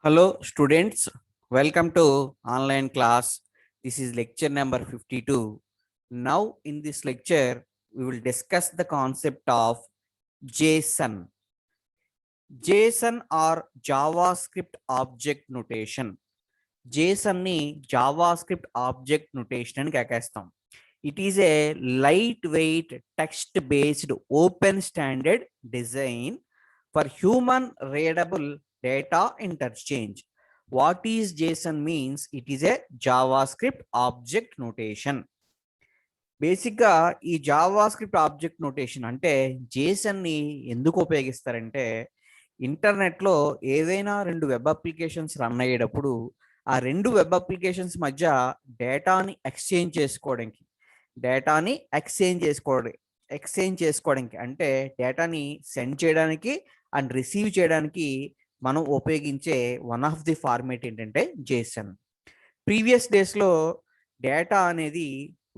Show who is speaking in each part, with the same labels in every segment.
Speaker 1: Hello students, welcome to online class. This is lecture number 52. Now in this lecture, we will discuss the concept of JSON. JSON or JavaScript object notation. JSON ni JavaScript object notation అని కేకేస్తాం. It is a lightweight text-based open standard design for human readable data interchange. What is JSON means? It is a JavaScript object notation. బేసిక్గా ఈ JavaScript object notation అంటే జేసన్ని ఎందుకు ఉపయోగిస్తారంటే ఇంటర్నెట్లో ఏదైనా రెండు web applications run అయ్యేటప్పుడు ఆ రెండు వెబ్ అప్లికేషన్స్ మధ్య డేటాని ఎక్స్చేంజ్ చేసుకోవడానికి అంటే డేటాని సెండ్ చేయడానికి అండ్ రిసీవ్ చేయడానికి మనం ఉపయోగించే వన్ ఆఫ్ ది ఫార్మేట్ ఏంటంటే జేసన్. ప్రీవియస్ డేస్లో డేటా అనేది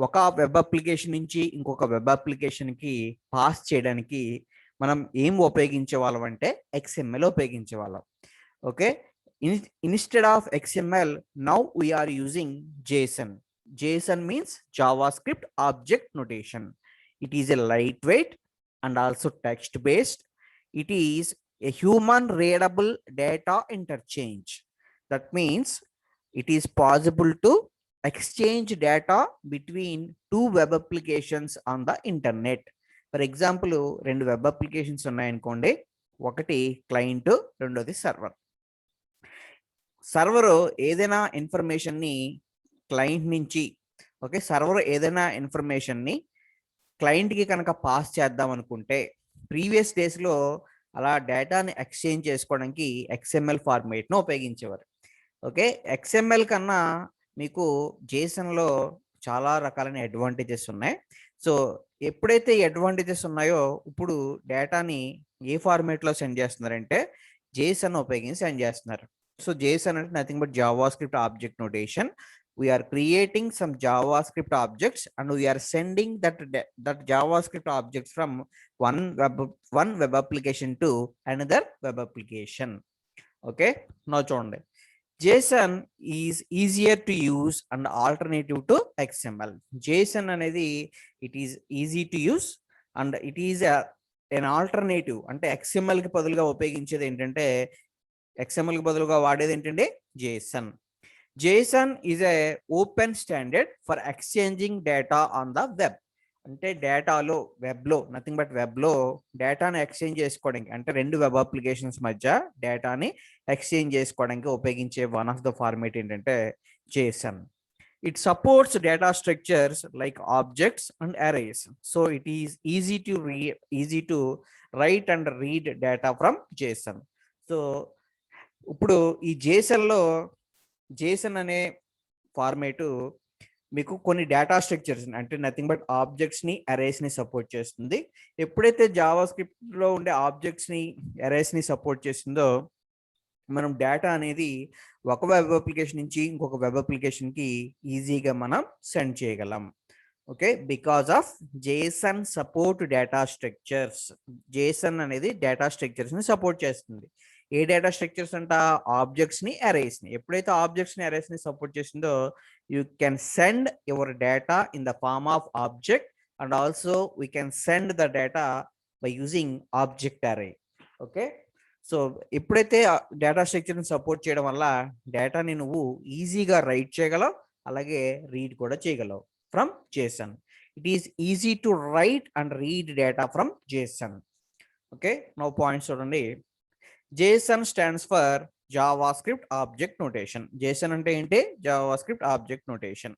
Speaker 1: ఒక వెబ్ అప్లికేషన్ నుంచి ఇంకొక వెబ్ అప్లికేషన్కి పాస్ చేయడానికి మనం ఏం ఉపయోగించే వాళ్ళం అంటే XML ఉపయోగించే వాళ్ళం. Okay, instead of XML now we are using JSON. JSON means JavaScript object notation. It is a lightweight and also text based. It is a human readable data interchange. That means it is possible to exchange data between two web applications on the internet. For example రెండు web applications ఉన్నాయనుకోండి, ఒకటి client, రెండోది server. Server ఏదైనా ఇన్ఫర్మేషన్ని client నుంచి server ఏదైనా ఇన్ఫర్మేషన్ని క్లయింట్కి కనుక పాస్ చేద్దాం అనుకుంటే ప్రీవియస్ డేస్లో అలా డేటాని ఎక్స్చేంజ్ చేసుకోవడానికి XML ఫార్మేట్ను ఉపయోగించేవారు. ఓకే, XML కన్నా మీకు జేసన్లో చాలా రకాలైన అడ్వాంటేజెస్ ఉన్నాయి. సో ఎప్పుడైతే ఈ అడ్వాంటేజెస్ ఉన్నాయో ఇప్పుడు డేటాని ఏ ఫార్మేట్లో సెండ్ చేస్తున్నారంటే జేసన్ ఉపయోగించి సెండ్ చేస్తున్నారు. సో జేసన్ అంటే nothing but JavaScript object notation. We are creating some JavaScript objects and we are sending that JavaScript objects from one web application to another web application. Okay, now చూడండి, JSON is easier to use and alternative to XML. JSON అనేది it is easy to use and it is an alternative. అంటే XML కి బదులుగా ఉపయోగించేది ఏంటంటే XML కి బదులుగా వాడేది ఏంటంటే JSON. JSON is a open standard for exchanging data on the web. అంటే డేటాలో వెబ్లో నథింగ్ బట్ వెబ్లో డేటాని ఎక్స్చేంజ్ చేసుకోవడానికి అంటే రెండు వెబ్ అప్లికేషన్స్ మధ్య డేటాని ఎక్స్చేంజ్ చేసుకోవడానికి ఉపయోగించే వన్ ఆఫ్ ద ఫార్మేట్ ఏంటంటే JSON. It supports data structures like objects and arrays. So it is easy to write and read data from JSON. So ఇప్పుడు ఈ JSON అనే ఫార్మేటు మీకు కొన్ని డేటా స్ట్రక్చర్స్ అంటే నథింగ్ బట్ ఆబ్జెక్ట్స్ని అరేస్ని support చేస్తుంది. ఎప్పుడైతే జావాస్క్రిప్ట్లో ఉండే ఆబ్జెక్ట్స్ని అరేస్ని సపోర్ట్ చేస్తుందో మనం డేటా అనేది ఒక వెబ్ అప్లికేషన్ నుంచి ఇంకొక వెబ్ అప్లికేషన్కి ఈజీగా మనం సెండ్ చేయగలం. Okay, because of JSON support data structures. JSON అనేది డేటా స్ట్రక్చర్స్ని సపోర్ట్ చేస్తుంది. ఏ డేటా స్ట్రక్చర్స్ అంట? ఆబ్జెక్ట్స్ని అరేస్ని. ఎప్పుడైతే ఆబ్జెక్ట్స్ని అరేస్ని సపోర్ట్ చేసిందో you can send your data in the form of object and also we can send the data by using object array. Okay, so ఎప్పుడైతే డేటా స్ట్రక్చర్ని సపోర్ట్ చేయడం వల్ల డేటాని నువ్వు ఈజీగా రైట్ చేయగలవు, అలాగే రీడ్ కూడా చేయగలవు from JSON. It is easy to write and read data from JSON. Okay, no points చూడండి. JSON stands for JavaScript object notation. JSON అంటే ఏంటి? JavaScript object notation.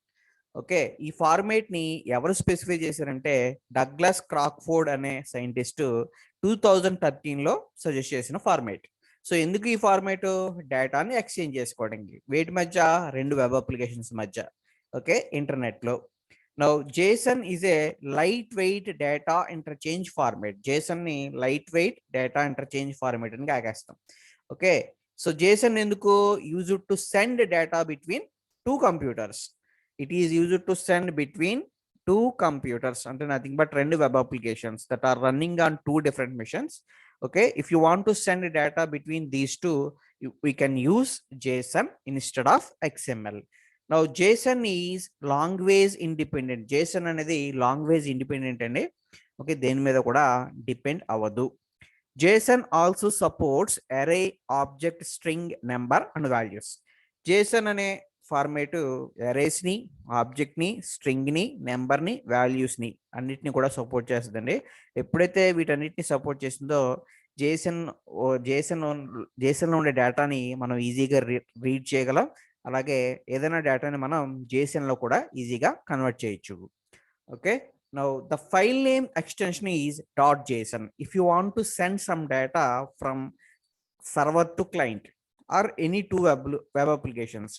Speaker 1: ఓకే, ఈ ఫార్మేట్ని ఎవరు స్పెసిఫై చేశారంటే డగ్లస్ క్రాక్ఫోర్డ్ అనే సైంటిస్ట్ 2013లో సజెస్ట్ చేసిన ఫార్మేట్. సో ఎందుకు ఈ ఫార్మేట్? డేటాని ఎక్స్చేంజ్ చేసుకోవడానికి వేటి మధ్య? రెండు వెబ్ అప్లికేషన్స్ మధ్య. ఓకే, ఇంటర్నెట్లో. Now JSON is a lightweight data interchange format. JSON ని lightweight data interchange format అని కాకేస్తాం. ఓకే, సో JSON ఎందుకు? used to send data between two computers. It is used to send between two computers అంటే nothing but రెండు web applications that are running on two different machines. Okay, if you want to send data between these two, we can use JSON instead of XML. Now JSON is language independent. JSON అనేది language independent అండి. Okay, దేని మీద కూడా depend అవ్వదు. JSON also supports array, object, string, number and values. JSON అనే format అరేస్ని, ఆబ్జెక్ట్ని, స్ట్రింగ్ని, నెంబర్ని, వాల్యూస్ని అన్నిటిని కూడా సపోర్ట్ చేస్తుందండి. ఎప్పుడైతే వీటన్నిటిని సపోర్ట్ చేస్తుందో జేసన్లో ఉండే డేటాని మనం ఈజీగా రీడ్ చేయగలం. అలాగే ఏదైనా డేటాని మనం జేసన్లో కూడా ఈజీగా కన్వర్ట్ చేయొచ్చు. Okay, now the file name extension is .json. If you want to send some data from server to client or any two web applications,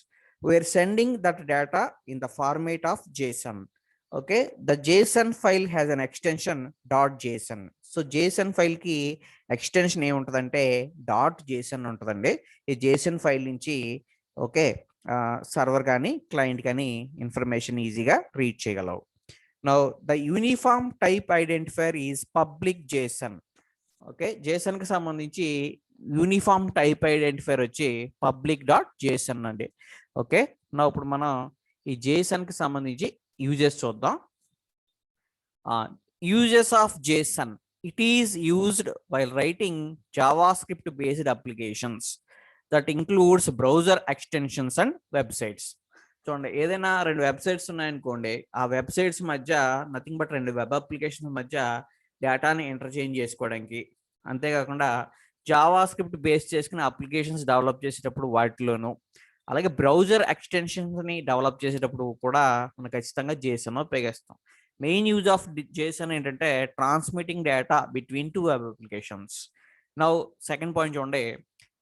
Speaker 1: we are sending that data in the format of JSON. Okay, the JSON file has an extension .json. So JSON file ki extension em untadante .json untadandi. ఈ JSON file నుంచి okay server కానీ client కానీ information ఈజీగా read చేయగలవు. Now the uniform type identifier is public JSON. Okay, JSON కి సంబంధించి uniform type identifier వచ్చి public.json అండి. ఓకే, నా ఇప్పుడు మనం ఈ JSON కి సంబంధించి యూజెస్ చూద్దాం. Uses of JSON. It is used while writing JavaScript based applications that includes browser extensions and websites. చూడండి, ఏదైనా రెండు వెబ్సైట్స్ ఉన్నాయనుకోండి, ఆ వెబ్సైట్స్ మధ్య నథింగ్ బట్ రెండు వెబ్ అప్లికేషన్స్ మధ్య డేటాని ఇంటర్చేంజ్ చేసుకోవడానికి, అంతేకాకుండా జావా స్క్రిప్ట్ బేస్ చేసుకుని అప్లికేషన్స్ డెవలప్ చేసేటప్పుడు వాటిలోను, అలాగే బ్రౌజర్ ఎక్స్టెన్షన్స్ని డెవలప్ చేసేటప్పుడు కూడా మనం ఖచ్చితంగా JSON ఉపయోగిస్తాం. మెయిన్ యూజ్ ఆఫ్ JSON ఏంటంటే transmitting data between two web applications. Now second point చూడండి,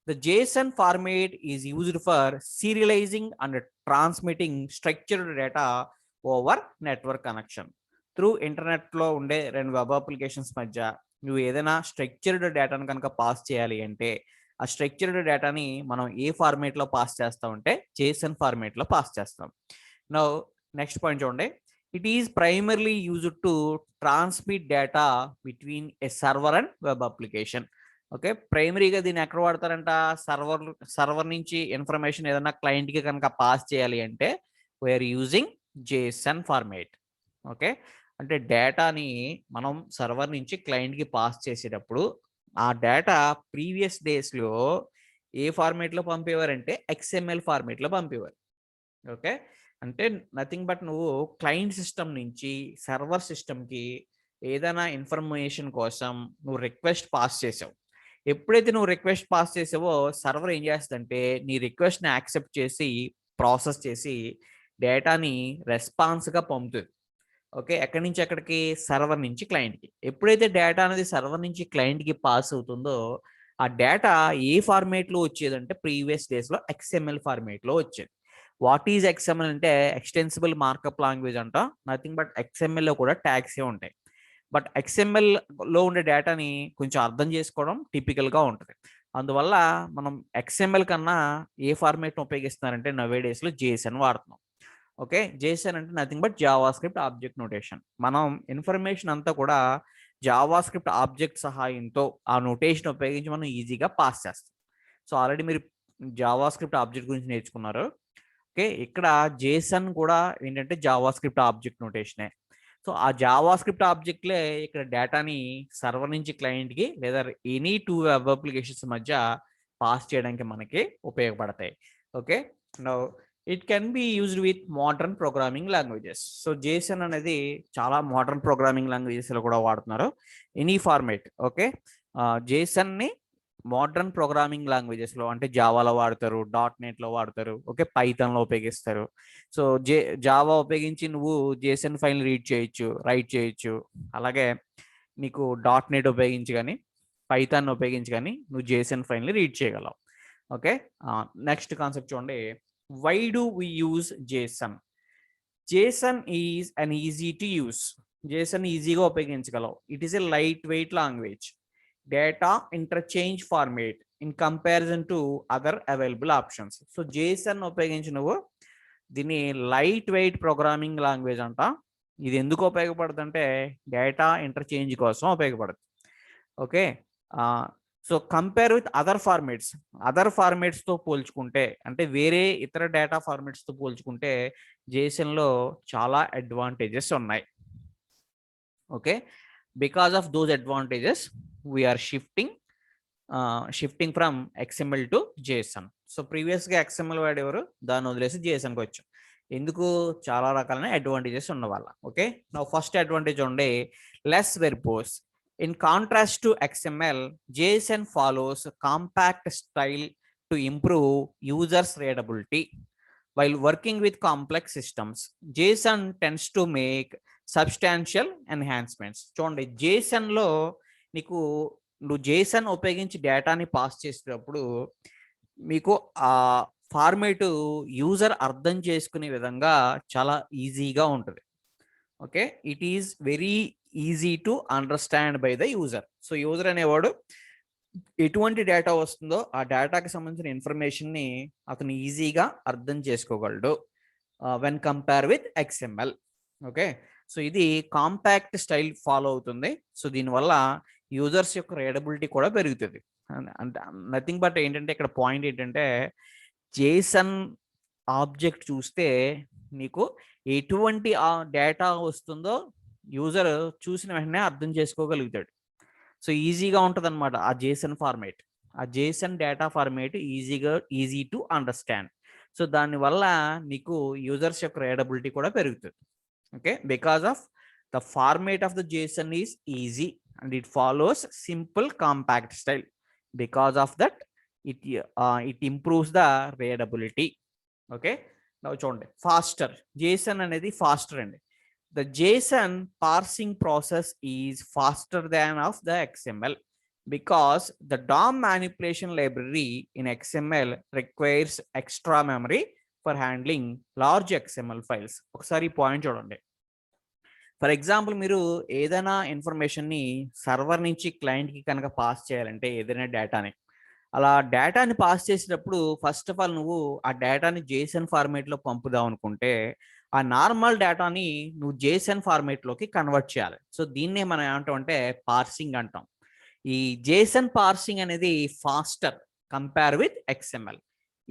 Speaker 1: the JSON format is used for serializing and transmitting structured data over network connection. Through internet లో ఉండే రెండు వెబ్ అప్లికేషన్స్ మధ్య నువ్వు ఏదైనా structured డేటాను కనుక పాస్ చేయాలి అంటే ఆ స్ట్రక్చర్డ్ డేటాని మనం ఏ ఫార్మేట్లో పాస్ చేస్తామంటే JSON ఫార్మేట్లో పాస్ చేస్తాం. నౌ నెక్స్ట్ పాయింట్ చూడండి, it is primarily used to transmit data between A server and web application. Okay, ప్రైమరీగా దీన్ని ఎక్కడ వాడతారంట, సర్వర్ నుంచి ఇన్ఫర్మేషన్ ఏదైనా క్లయింట్కి కనుక పాస్ చేయాలి అంటే we are using JSON format. Okay, అంటే డేటాని మనం సర్వర్ నుంచి క్లయింట్కి పాస్ చేసేటప్పుడు ఆ డేటా ప్రీవియస్ డేస్లో ఏ ఫార్మేట్లో పంపేవారంటే XML ఫార్మేట్లో పంపేవారు. ఓకే, అంటే నథింగ్ బట్ నువ్వు క్లయింట్ సిస్టమ్ నుంచి సర్వర్ సిస్టమ్కి ఏదైనా ఇన్ఫర్మేషన్ కోసం నువ్వు రిక్వెస్ట్ పాస్ చేసావు. ఎప్పుడైతే నువ్వు రిక్వెస్ట్ పాస్ చేసావో సర్వర్ ఏం చేస్తుందంటే నీ రిక్వెస్ట్ని యాక్సెప్ట్ చేసి ప్రాసెస్ చేసి డేటాని రెస్పాన్స్గా పంపుతుంది. ఓకే, ఎక్కడి నుంచి ఎక్కడికి, సర్వర్ నుంచి క్లయింట్కి. ఎప్పుడైతే డేటా అనేది సర్వర్ నుంచి క్లయింట్కి పాస్ అవుతుందో ఆ డేటా ఏ ఫార్మేట్లో వచ్చేదంటే ప్రీవియస్ డేస్లో XML ఫార్మేట్లో వచ్చేది. వాట్ ఈజ్ XML అంటే ఎక్స్టెన్సిబుల్ మార్కప్ లాంగ్వేజ్ అంట. నథింగ్ బట్ XMLలో కూడా ట్యాగ్సే ఉంటాయి. బట్ XMLలో ఉండే డేటాని కొంచెం అర్థం చేసుకోవడం టిపికల్గా ఉంటుంది. అందువల్ల మనం XML కన్నా ఏ ఫార్మేట్ని ఉపయోగిస్తున్నారంటే నవే డేస్లో JSON వాడుతున్నాం. ఓకే, JSON అంటే nothing but Java script object notation. మనం ఇన్ఫర్మేషన్ అంతా కూడా జావా స్క్రిప్ట్ ఆబ్జెక్ట్ సహాయంతో ఆ నోటేషన్ ఉపయోగించి మనం ఈజీగా పాస్ చేస్తాం. సో ఆల్రెడీ మీరు జావా స్క్రిప్ట్ ఆబ్జెక్ట్ గురించి నేర్చుకున్నారు. ఓకే, ఇక్కడ JSON కూడా ఏంటంటే జావా స్క్రిప్ట్ ఆబ్జెక్ట్ నోటేషనే. సో ఆ జావా స్క్రిప్ట్ ఆబ్జెక్ట్లే ఇక్కడ డేటాని సర్వర్ నుంచి క్లయింట్కి లేదా ఎనీ టూ వెబ్ అప్లికేషన్స్ మధ్య పాస్ చేయడానికి మనకి ఉపయోగపడతాయి. Okay, now it can be used with modern programming languages. So JSON అనేది చాలా మోడర్న్ ప్రోగ్రామింగ్ లాంగ్వేజెస్లో కూడా వాడుతున్నారు. Any format. ఓకే, JSONని మోడర్న్ ప్రోగ్రామింగ్ లాంగ్వేజెస్లో అంటే జావాలో వాడతారు, .NETలో వాడతారు, ఓకే, పైథాన్లో ఉపయోగిస్తారు. సో జావా ఉపయోగించి నువ్వు JSON ఫైల్ రీడ్ చేయొచ్చు, రైట్ చేయొచ్చు. అలాగే నీకు .NET ఉపయోగించి కానీ పైథాన్ ఉపయోగించి కానీ నువ్వు JSON ఫైల్ని రీడ్ చేయగలవు. ఓకే, నెక్స్ట్ కాన్సెప్ట్ చూడండి, why do we use JSON? JSON is an easy to use. JSON ఈజీగా ఉపయోగించగలవు. It is a light weight language data interchange format in comparison to other available options. So JSON ఉపయోగించి నువ్వు దీన్ని light weight programming language అంట. ఇది ఎందుకు ఉపయోగపడుతుందంటే data interchange కోసం ఉపయోగపడుతుంది. Okay, so compare with other ఫార్మేట్స్తో పోల్చుకుంటే, అంటే వేరే ఇతర డేటా ఫార్మేట్స్తో పోల్చుకుంటే జేసన్లో చాలా అడ్వాంటేజెస్ ఉన్నాయి. Okay, because of those advantages we are shifting from XML to JSON. So ప్రీవియస్గా XML వాడేవారు, దాన్ని వదిలేసి JSONకి వచ్చాం. ఎందుకు? చాలా రకాలైన అడ్వాంటేజెస్ ఉన్న వల్ల. ఓకే, నా ఫస్ట్ అడ్వాంటేజ్ ఉండే less verbose. In contrast to XML, JSON follows compact style to improve users' readability. While working with complex systems, JSON tends to make substantial enhancements. చూడండి, JSONలో నువ్వు JSON ఉపయోగించి డేటాని పాస్ చేసేటప్పుడు మీకు ఆ ఫార్మేట్ యూజర్ అర్థం చేసుకునే విధంగా చాలా ఈజీగా ఉంటుంది. Okay, it is very easy to understand by the user. So user అనేవాడు ఎటువంటి డేటా వస్తుందో ఆ డేటాకి సంబంధించిన ఇన్ఫర్మేషన్ని అతను ఈజీగా అర్థం చేసుకోగలడు when compare with XML. Okay, so ఇది కాంపాక్ట్ స్టైల్ ఫాలో అవుతుంది. సో దీనివల్ల యూజర్స్ యొక్క రీడబిలిటీ కూడా పెరుగుతుంది. అంటే నథింగ్ బట్ ఏంటంటే ఇక్కడ పాయింట్ ఏంటంటే JSON ఆబ్జెక్ట్ చూస్తే నీకు ఎటువంటి డేటా వస్తుందో యూజర్ చూసిన వెంటనే అర్థం చేసుకోగలుగుతాడు. సో ఈజీగా ఉంటుంది అనమాట ఆ JSON ఫార్మేట్. ఆ JSON data format easy to understand. So దానివల్ల నీకు యూజర్స్ యొక్క రీడబిలిటీ కూడా పెరుగుతుంది. Okay, because of the format of the JSON is easy and it follows simple compact style. Because of that it improves the readability. Okay, చూడండి, faster. JSON అనేది faster అండి. The JSON parsing process is faster than of the XML because the DOM manipulation library in XML requires extra memory for handling large XML files. ఒకసారి point చూడండి. For example, మీరు ఏదైనా ఇన్ఫర్మేషన్ని server నుంచి క్లయింట్కి కనుక పాస్ చేయాలంటే ఏదైనా డేటాని, అలా డేటాని పాస్ చేసేటప్పుడు ఫస్ట్ ఆఫ్ ఆల్ నువ్వు ఆ డేటాని JSON ఫార్మేట్లో పంపుదాం అనుకుంటే ఆ నార్మల్ డేటాని నువ్వు JSON ఫార్మేట్లోకి కన్వర్ట్ చేయాలి. సో దీన్నే మనం ఏమంటాం అంటే పార్సింగ్ అంటాం. ఈ JSON పార్సింగ్ అనేది faster compare with XML.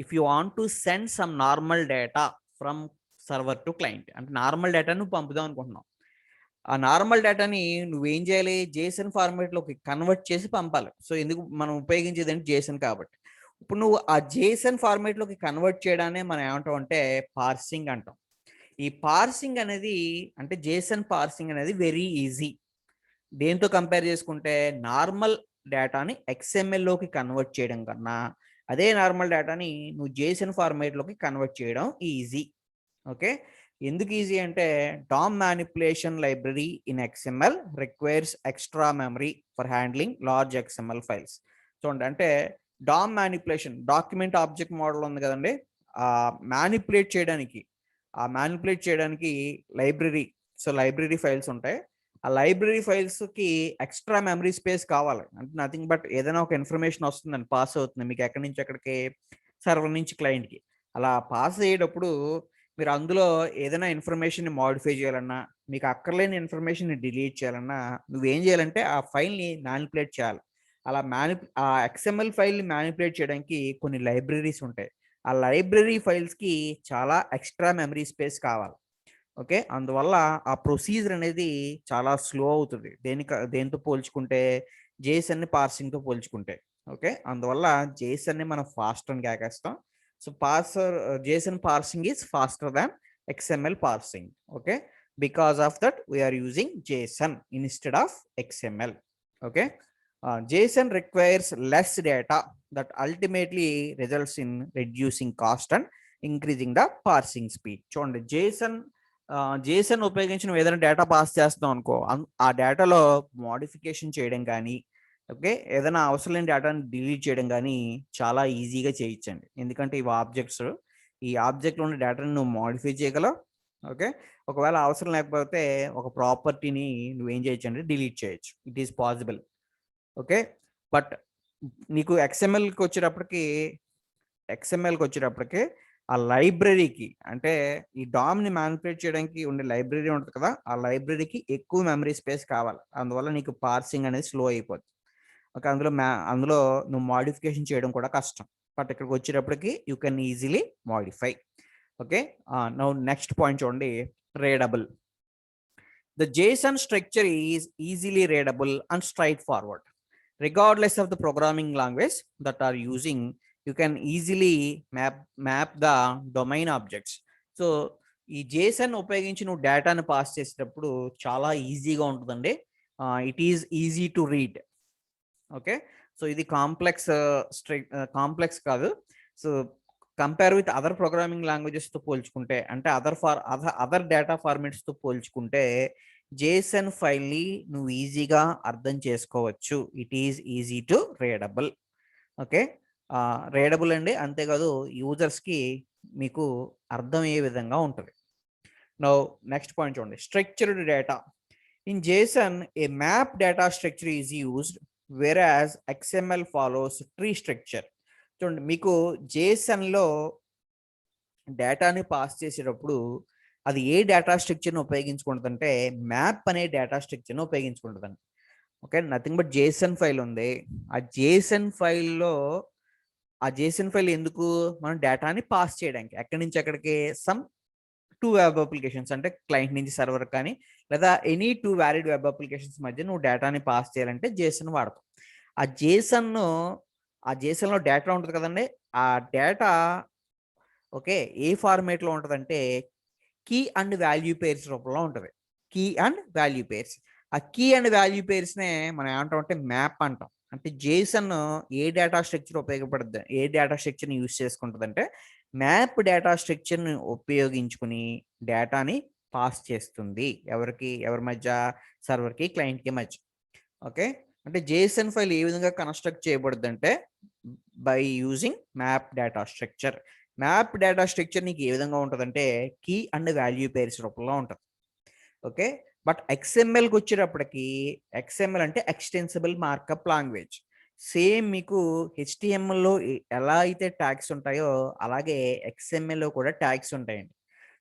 Speaker 1: If you want to send some normal data from server to client, అంటే నార్మల్ డేటా నువ్వు పంపుదాం అనుకుంటున్నావు, ఆ నార్మల్ డేటాని నువ్వేం చేయాలి? JSON ఫార్మేట్లోకి కన్వర్ట్ చేసి పంపాలి. సో ఎందుకు మనం ఉపయోగించేది అంటే JSON కాబట్టి. ఇప్పుడు నువ్వు ఆ JSON ఫార్మేట్లోకి కన్వర్ట్ చేయడాన్ని మనం ఏమంటాం అంటే పార్సింగ్ అంటాం. ఈ పార్సింగ్ అనేది, అంటే JSON పార్సింగ్ అనేది వెరీ ఈజీ. దేంతో కంపేర్ చేసుకుంటే నార్మల్ డేటాని XMLలోకి కన్వర్ట్ చేయడం కన్నా అదే నార్మల్ డేటాని నువ్వు JSON ఫార్మేట్లోకి కన్వర్ట్ చేయడం ఈజీ. ఓకే, ఎందుకు ఈజీ అంటే DOM manipulation library in XML requires extra memory for handling large XML files. చూడండి, అంటే DOM manipulation, document object model ఉంది కదండి, మ్యానిపులేట్ చేయడానికి లైబ్రరీ, సో లైబ్రరీ ఫైల్స్ ఉంటాయి. ఆ లైబ్రరీ ఫైల్స్కి ఎక్స్ట్రా మెమరీ స్పేస్ కావాలి. అంటే నథింగ్ బట్ ఏదైనా ఒక ఇన్ఫర్మేషన్ వస్తుందని పాస్ అవుతుంది మీకు ఎక్కడి నుంచి ఎక్కడికి, సర్వర్ నుంచి క్లయింట్కి. అలా పాస్ అయ్యేటప్పుడు మీరు అందులో ఏదైనా ఇన్ఫర్మేషన్ని మాడిఫై చేయాలన్నా, మీకు అక్కర్లేని ఇన్ఫర్మేషన్ని డిలీట్ చేయాలన్నా నువ్వేం చేయాలంటే ఆ ఫైల్ని మ్యానిపులేట్ చేయాలి. ఆ XML ఫైల్ని మ్యానిపులేట్ చేయడానికి కొన్ని లైబ్రరీస్ ఉంటాయి. ఆ లైబ్రరీ ఫైల్స్కి చాలా ఎక్స్ట్రా మెమరీ స్పేస్ కావాలి. ఓకే, అందువల్ల ఆ ప్రొసీజర్ అనేది చాలా స్లో అవుతుంది దేంతో పోల్చుకుంటే, JSON పార్సింగ్తో పోల్చుకుంటే. ఓకే, అందువల్ల JSON మనం ఫాస్ట్ అని కేకేస్తాం. So JSON parsing is faster than XML parsing. Okay, because of that we are using JSON instead of XML. Okay, JSON requires less data that ultimately results in reducing cost and increasing the parsing speed. చూడండి, JSON ఉపయోగించి నువ్వు ఏదైనా data pass చేస్తావు అనుకో, ఆ డేటాలో modification చేయడం కానీ, ఓకే, ఏదైనా అవసరం లేని డేటాని డిలీట్ చేయడం కానీ చాలా ఈజీగా చేయొచ్చండి. ఎందుకంటే ఇవి ఆబ్జెక్ట్స్, ఈ ఆబ్జెక్ట్లో ఉన్న డేటాని నువ్వు మోడిఫై చేయగలవు. ఓకే, ఒకవేళ అవసరం లేకపోతే ఒక ప్రాపర్టీని నువ్వేం చేయొచ్చు అంటే డిలీట్ చేయొచ్చు. It is possible. Okay, but నీకు XMLకి వచ్చేటప్పటికి ఆ లైబ్రరీకి, అంటే ఈ డామ్ని మ్యానిపులేట్ చేయడానికి ఉండే లైబ్రరీ ఉంటుంది కదా, ఆ లైబ్రరీకి ఎక్కువ మెమరీ స్పేస్ కావాలి. అందువల్ల నీకు పార్సింగ్ అనేది స్లో అయిపోద్ది. ఓకే, అందులో నువ్వు మాడిఫికేషన్ చేయడం కూడా కష్టం. బట్ ఇక్కడికి వచ్చేటప్పటికి you can easily modify. Okay, now next point చూడండి, readable. The JSON structure is easily readable and straightforward. Regardless of the programming language that are using, you can easily map the domain objects. So ఈ JSON ఉపయోగించి నువ్వు డేటాను pass చేసేటప్పుడు చాలా ఈజీగా ఉంటుందండి. It is easy to read. Okay, so ఇది complex కాదు. So compare with other programming లాంగ్వేజెస్తో పోల్చుకుంటే, అంటే అదర్ డేటా ఫార్మాట్స్తో పోల్చుకుంటే జేసన్ ఫైల్ని నువ్వు ఈజీగా అర్థం చేసుకోవచ్చు. It is easy to readable. Okay, readable అండి, అంతేకాదు యూజర్స్కి మీకు అర్థమయ్యే విధంగా ఉంటుంది. నౌ నెక్స్ట్ పాయింట్ చూడండి, structured data. In Jason A map data structure is used, whereas XML follows tree structure. చూడండి, మీకు జేసన్లో డేటాని పాస్ చేసేటప్పుడు అది ఏ డేటా స్ట్రక్చర్ని ఉపయోగించుకుంటుందంటే మ్యాప్ అనే డేటా స్ట్రక్చర్ని ఉపయోగించుకుంటుందండి. Okay, nothing but JSON file ఉంది. ఆ జేసన్ ఫైల్ ఎందుకు? మనం డేటాని పాస్ చేయడానికి, ఎక్కడి నుంచి ఎక్కడికి, సమ్ 2 వెబ్ అప్లికేషన్స్, అంటే క్లయింట్ నుంచి సర్వర్ కానీ లేదా ఎనీ 2 వ్యాలిడ్ వెబ్ అప్లికేషన్స్ మధ్య నువ్వు డేటాని పాస్ చేయాలంటే జేసన్ వాడతాం. ఆ జేసన్లో డేటా ఉంటుంది కదండి, ఆ డేటా ఓకే ఏ ఫార్మేట్లో ఉంటుందంటే కీ అండ్ వాల్యూ పేర్స్ రూపంలో ఉంటుంది. Key and value pairs. ఆ కీ అండ్ వాల్యూ పేర్స్నే మనం ఏమంటాం అంటే మ్యాప్ అంటాం. అంటే జేసన్ ఏ డేటా స్ట్రక్చర్ ఉపయోగపడుతుంది, ఏ డేటా స్ట్రక్చర్ని యూజ్ చేసుకుంటుంది అంటే మ్యాప్ డేటా స్ట్రక్చర్ని ఉపయోగించుకుని డేటాని పాస్ చేస్తుంది. ఎవరి మధ్య? సర్వర్కి క్లయింట్కి మధ్య. ఓకే, అంటే జేసన్ ఫైల్ ఏ విధంగా కన్స్ట్రక్ట్ చేయబడుద్ది అంటే by using map data structure. Map data structure నీకు ఏ విధంగా ఉంటుందంటే కీ అండ్ వాల్యూ పేర్స్ రూపంలో ఉంటుంది. ఓకే, బట్ XMLకి వచ్చేటప్పటికి, XML అంటే ఎక్స్టెన్సిబుల్ మార్కప్ లాంగ్వేజ్. సేమ్ మీకు HTMLలో ఎలా అయితే ట్యాగ్స్ ఉంటాయో అలాగే XMLలో కూడా ట్యాగ్స్ ఉంటాయండి.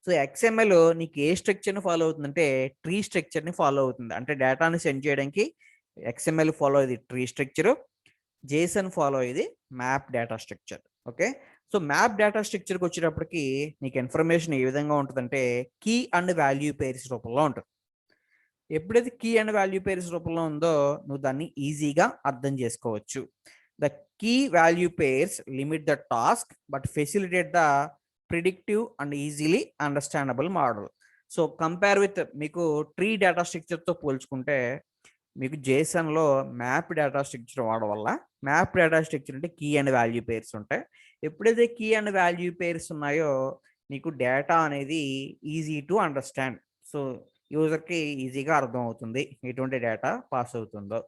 Speaker 1: సో XML నీకు ఏ స్ట్రక్చర్ని ఫాలో అవుతుందంటే ట్రీ స్ట్రక్చర్ని ఫాలో అవుతుంది. అంటే డేటాని సెండ్ చేయడానికి XML ఫాలో అయ్యేది ట్రీ స్ట్రక్చర్, జేసన్ ఫాలో అయ్యేది map data structure. Okay, so map data స్ట్రక్చర్కి వచ్చేటప్పటికి నీకు ఇన్ఫర్మేషన్ ఏ విధంగా ఉంటుందంటే కీ అండ్ వాల్యూ పేర్స్ రూపంలో ఉంటుంది. ఎప్పుడైతే కీ అండ్ వాల్యూ పేర్స్ రూపంలో ఉందో నువ్వు దాన్ని ఈజీగా అర్థం చేసుకోవచ్చు. The key value pairs limit the task but facilitate the predictive and easily understandable model. So compare with మీకు ట్రీ డేటా స్ట్రక్చర్తో పోల్చుకుంటే మీకు జేసన్లో మ్యాప్ డేటా స్ట్రక్చర్ వాడడం వల్ల, మ్యాప్ డేటా స్ట్రక్చర్ అంటే కీ అండ్ వాల్యూ పేర్స్ ఉంటాయి. ఎప్పుడైతే కీ అండ్ వాల్యూ పేర్స్ ఉన్నాయో నీకు డేటా అనేది ఈజీ టు అండర్స్టాండ్. సో యూజర్కి ఈజీగా అర్థం అవుతుంది ఎటువంటి డేటా పాస్ అవుతుందో.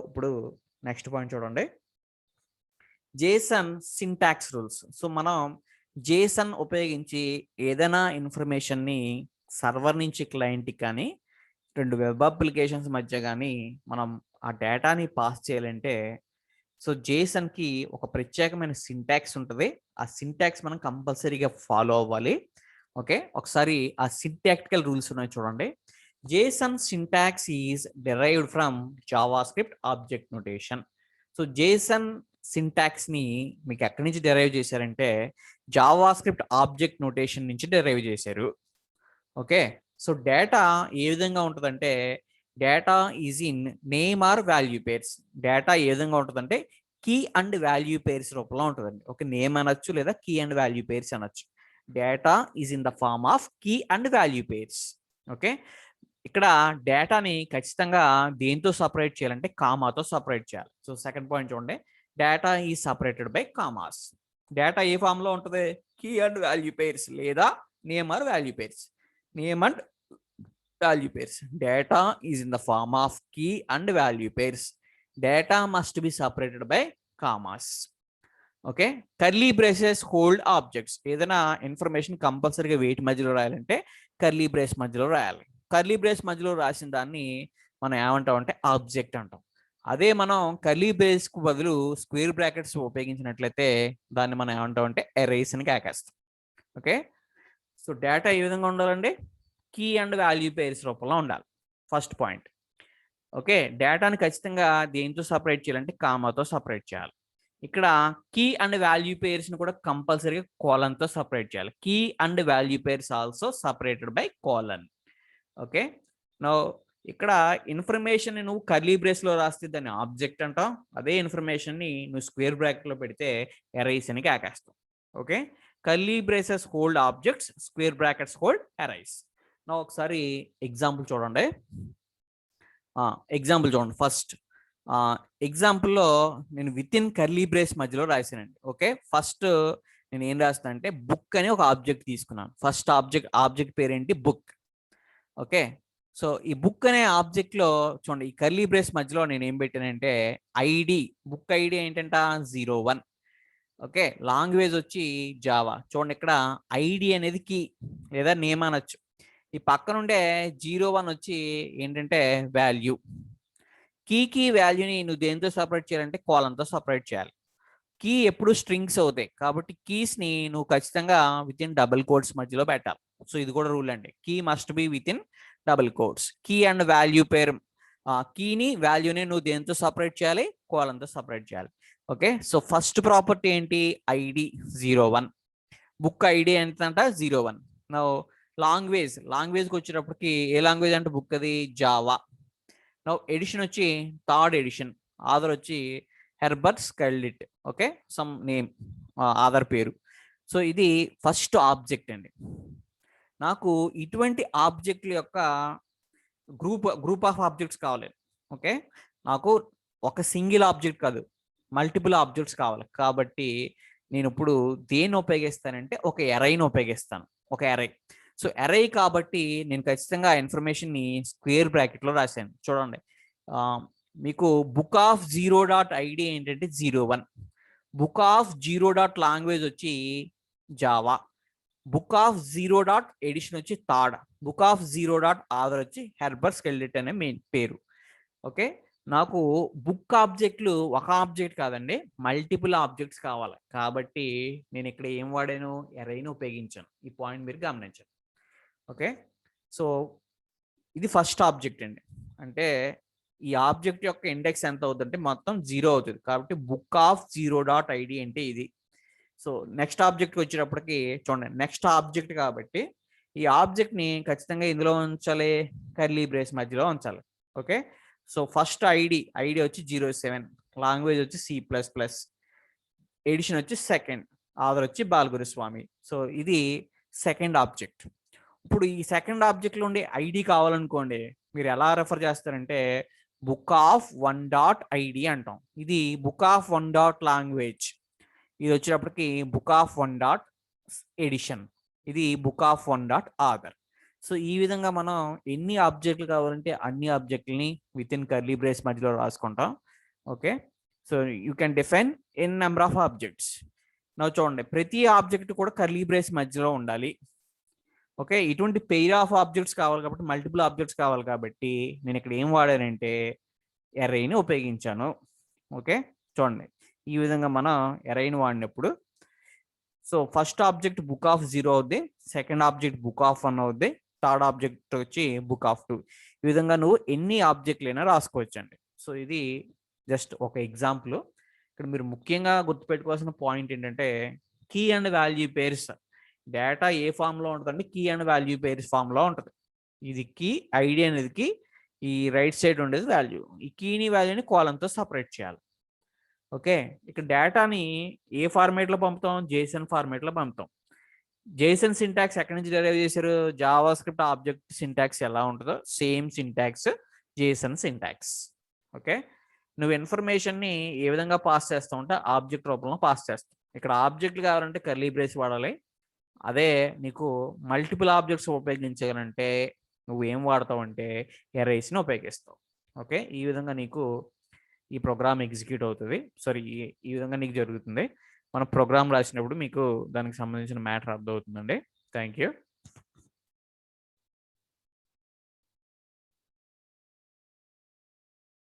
Speaker 1: ఇప్పుడు నెక్స్ట్ పాయింట్ చూడండి, జేసన్ సింటాక్స్ రూల్స్. సో మనం జేసన్ ఉపయోగించి ఏదైనా ఇన్ఫర్మేషన్ని సర్వర్ నుంచి క్లయింట్కి కానీ 2 వెబ్ అప్లికేషన్స్ మధ్య కానీ మనం ఆ డేటాని పాస్ చేయాలంటే సో జేసన్కి ఒక ప్రత్యేకమైన సింటాక్స్ ఉంటుంది. ఆ సింటాక్స్ మనం కంపల్సరీగా ఫాలో అవ్వాలి. ఓకే, ఒకసారి ఆ సింటాక్టికల్ రూల్స్ ఉన్నాయి చూడండి. JSON syntax is derived from JavaScript object notation. So JSON సింటాక్స్ని మీకు ఎక్కడి నుంచి డెరైవ్ చేశారంటే జావా స్క్రిప్ట్ ఆబ్జెక్ట్ నోటేషన్ నుంచి డెరైవ్ చేశారు. ఓకే, సో డేటా ఏ విధంగా ఉంటుందంటే data is in name or value pairs. Data ఏ విధంగా ఉంటుందంటే కీ అండ్ వాల్యూ పేర్స్ రూపంలో ఉంటుందండి. ఓకే, నేమ్ అనొచ్చు లేదా కీ అండ్ వాల్యూ పేర్స్ అనొచ్చు. Data is in the form of key and value pairs. Okay, ఇక్కడ డేటాని ఖచ్చితంగా దేంతో సపరేట్ చేయాలంటే కామాతో సపరేట్ చేయాలి. సో సెకండ్ పాయింట్ చూడండి, data is separated by commas. Data ఏ ఫామ్లో ఉంటుంది? కీ అండ్ వాల్యూ పేర్స్ లేదా name or value pairs. Name and value pairs. Data is in the form of key and value pairs. Data must be separated by commas. Okay, curly braces hold objects. ఏదైనా information కంపల్సరీగా wait మధ్యలో రాయాలంటే curly brace మధ్యలో రాయాలి. Curly brace మధ్యలో రాసిన దాన్ని మనం ఏమంటాం అంటే ఆబ్జెక్ట్ అంటాం. అదే మనం కర్లీ బ్రేస్కు బదులు స్క్వేర్ బ్రాకెట్స్ ఉపయోగించినట్లయితే దాన్ని మనం ఏమంటాం అంటే ఎరేస్ అని కాకేస్తాం. ఓకే, సో డేటా ఏ విధంగా ఉండాలండి? కీ అండ్ వాల్యూ పేర్స్ రూపంలో ఉండాలి. First point. ఓకే, డేటాని ఖచ్చితంగా దేంతో సపరేట్ చేయాలంటే కామాతో సపరేట్ చేయాలి. ఇక్కడ కీ అండ్ వాల్యూ పేర్స్ ని కూడా కంపల్సరీగా కోలన్ తో సపరేట్ చేయాలి. Key and value pairs also separated by colon. Okay, no ఇక్కడ ఇన్ఫర్మేషన్ నువ్వు కర్లీ బ్రేస్ లో రాస్తే దాన్ని ఆబ్జెక్ట్ అంటాం. అదే ఇన్ఫర్మేషన్ ని నువ్వు స్క్వేర్ బ్రాకెట్ లో పెడితే ఎరైస్ అని కాకేస్తాం. Okay, curly braces hold objects, square brackets hold arrays. నా ఒకసారి ఎగ్జాంపుల్ చూడండి. ఎగ్జాంపుల్ చూడండి. ఫస్ట్ ఎగ్జాంపుల్లో నేను విత్ ఇన్ కర్లీ బ్రేస్ మధ్యలో రాశానండి. ఓకే, ఫస్ట్ నేను ఏం రాస్తాను అంటే బుక్ అని ఒక ఆబ్జెక్ట్ తీసుకున్నాను. ఫస్ట్ ఆబ్జెక్ట్ పేరేంటి? బుక్. ఓకే, సో ఈ బుక్ అనే ఆబ్జెక్ట్ లో చూడండి, ఈ కర్లీ బ్రేస్ మధ్యలో నేను ఏం పెట్టానంటే ఐడి, బుక్ ఐడి ఏంటంట 01. ఓకే, లాంగ్వేజ్ వచ్చి జావా. చూడండి ఇక్కడ ఐడి అనేది కీ లేదా నేమ్ అనొచ్చు. ఈ పక్కన ఉండే 01 వచ్చి ఏంటంటే వాల్యూ. కీకి వాల్యూని నువ్వు దేంతో సపరేట్ చేయాలంటే కోలంతో సపరేట్ చేయాలి. కీ ఎప్పుడు స్ట్రింగ్స్ అవుతాయి కాబట్టి కీస్ ని నువ్వు ఖచ్చితంగా విత్ ఇన్ డబుల్ కోట్స్ మధ్యలో పెట్టాలి. సో ఇది కూడా రూల్ అండి, key must be within double quotes. Key and value పేరు, కీని వాల్యూని నువ్వు దేంతో సపరేట్ చేయాలి? కోలంతో సపరేట్ చేయాలి. ఓకే, సో ఫస్ట్ ప్రాపర్టీ ఏంటి? ఐడి 01. బుక్ ఐడి ఎంతంట? 01. నా లాంగ్వేజ్కి వచ్చేటప్పటికి ఏ లాంగ్వేజ్ అంటే బుక్ అది జావా. నా ఎడిషన్ వచ్చి థర్డ్ ఎడిషన్. ఆధార్ వచ్చి Herbert Schildt. Okay, some name, author పేరు. సో ఇది ఫస్ట్ ఆబ్జెక్ట్ అండి. నాకు ఇటువంటి ఆబ్జెక్ట్ల యొక్క గ్రూప్ ఆఫ్ ఆబ్జెక్ట్స్ కావాలి. ఓకే, నాకు ఒక సింగిల్ ఆబ్జెక్ట్ కాదు, మల్టిపుల్ ఆబ్జెక్ట్స్ కావాలి. కాబట్టి నేను ఇప్పుడు దేన్ని ఉపయోగిస్తానంటే ఒక ఎరైని ఉపయోగిస్తాను. ఒక ఎరై. సో ఎరై కాబట్టి నేను ఖచ్చితంగా ఇన్ఫర్మేషన్ ని స్క్వేర్ బ్రాకెట్ లో రాశాను. చూడండి, మీకు బుక్ ఆఫ్ 0.id ఏంటంటే 01. బుక్ ఆఫ్ 0.లాంగ్వేజ్ వచ్చి జావా. బుక్ ఆఫ్ 0.ఎడిషన్ వచ్చి థర్డ్. బుక్ ఆఫ్ 0.ఆధార్ వచ్చి హెర్బర్ట్ స్కెల్డిట్ అనే మెయిన్ పేరు. ఓకే, నాకు బుక్ ఆబ్జెక్ట్లు ఒక ఆబ్జెక్ట్ కాదండి, మల్టిపుల్ ఆబ్జెక్ట్స్ కావాలి. కాబట్టి నేను ఇక్కడ ఏం వాడాను? ఎరైని ఉపయోగించాను. ఈ పాయింట్ మీరు గమనించండి. ఓకే, సో ఇది ఫస్ట్ ఆబ్జెక్ట్ అండి. అంటే ఈ ఆబ్జెక్ట్ యొక్క ఇండెక్స్ ఎంత అవుతుందంటే మొత్తం 0 అవుతుంది. కాబట్టి బుక్ ఆఫ్ 0.id అంటే ఇది. సో నెక్స్ట్ ఆబ్జెక్ట్కి వచ్చేటప్పటికి చూడండి, నెక్స్ట్ ఆబ్జెక్ట్ కాబట్టి ఈ ఆబ్జెక్ట్ని ఖచ్చితంగా ఇందులో ఉంచాలి, కర్లీ బ్రేస్ మధ్యలో ఉంచాలి. ఓకే, సో ఫస్ట్ ఐడి వచ్చి 07. లాంగ్వేజ్ వచ్చి C++. ఎడిషన్ వచ్చి సెకండ్. ఆధార్ వచ్చి బాలగురుస్వామి. సో ఇది సెకండ్ ఆబ్జెక్ట్. ఇప్పుడు ఈ సెకండ్ ఆబ్జెక్ట్లో ఉండే ఐడి కావాలనుకోండి, మీరు ఎలా రెఫర్ చేస్తారంటే బుక్ ఆఫ్ 1.id అంటాం. ఇది బుక్ ఆఫ్ 1.లాంగ్వేజ్. ఇది వచ్చేటప్పటికి బుక్ ఆఫ్ 1.ఎడిషన్. ఇది బుక్ ఆఫ్ 1.ఆధార్. సో ఈ విధంగా మనం ఎన్ని ఆబ్జెక్టులు కావాలంటే అన్ని ఆబ్జెక్టులని విత్ ఇన్ కర్లీ బ్రేస్ మధ్యలో రాసుకుంటాం. Okay, so you can define n number of objects. నా చూడండి, ప్రతి ఆబ్జెక్ట్ కూడా కర్లీ బ్రేస్ మధ్యలో ఉండాలి. ఓకే, ఇటువంటి పెయిర్ ఆఫ్ ఆబ్జెక్ట్స్ కావాలి కాబట్టి, మల్టిపుల్ ఆబ్జెక్ట్స్ కావాలి కాబట్టి నేను ఇక్కడ ఏం వాడానంటే ఎరైని ఉపయోగించాను. ఓకే, చూడండి, ఈ విధంగా మనం ఎరైని వాడినప్పుడు so first object book of 0 అవుద్ది, సెకండ్ ఆబ్జెక్ట్ బుక్ ఆఫ్ 1 అవుద్ది, థర్డ్ ఆబ్జెక్ట్ వచ్చి బుక్ ఆఫ్ 2. ఈ విధంగా నువ్వు ఎన్ని ఆబ్జెక్ట్లు అయినా రాసుకోవచ్చండి. సో ఇది జస్ట్ ఒక ఎగ్జాంపుల్. ఇక్కడ మీరు ముఖ్యంగా గుర్తుపెట్టుకోవాల్సిన పాయింట్ ఏంటంటే key and value pairs. Data ఏ ఫామ్ లో ఉంటుందంటే key and value pairs form లో ఉంటుంది. ఇది కీ, ఐడి అనేది కీ, ఈ రైట్ సైడ్ ఉండేది వాల్యూ. ఈ కీని వాల్యూని కాలంతో సపరేట్ చేయాలి. ఓకే, ఇక్కడ డేటాని ఏ ఫార్మేట్ లో పంపుతాం? జేసన్ ఫార్మేట్ లో పంపుతాం. జేసన్ సింటాక్స్ ఎక్కడి నుంచి డెరైవ్ చేశారు? జావా స్క్రిప్ట్ ఆబ్జెక్ట్ సింటాక్స్ ఎలా ఉంటుందో same syntax Jason syntax. Okay, నువ్వు ఇన్ఫర్మేషన్ ని ఏ విధంగా పాస్ చేస్తావు అంటే ఆబ్జెక్ట్ రూపంలో పాస్ చేస్తావు. ఇక్కడ ఆబ్జెక్ట్లు కావాలంటే కర్లీ బ్రేస్ వాడాలి. అదే నీకు మల్టిపుల్ ఆబ్జెక్ట్స్ ఉపయోగించాలంటే నువ్వు ఏం వాడతావు అంటే ఎరైస్ని ఉపయోగిస్తావు. ఓకే, ఈ విధంగా నీకు ఈ ప్రోగ్రామ్ ఎగ్జిక్యూట్ అవుతుంది. సారీ, ఈ విధంగా నీకు జరుగుతుంది. మన ప్రోగ్రామ్ రాసినప్పుడు మీకు దానికి సంబంధించిన మ్యాటర్ అర్థమవుతుందండి. Thank you.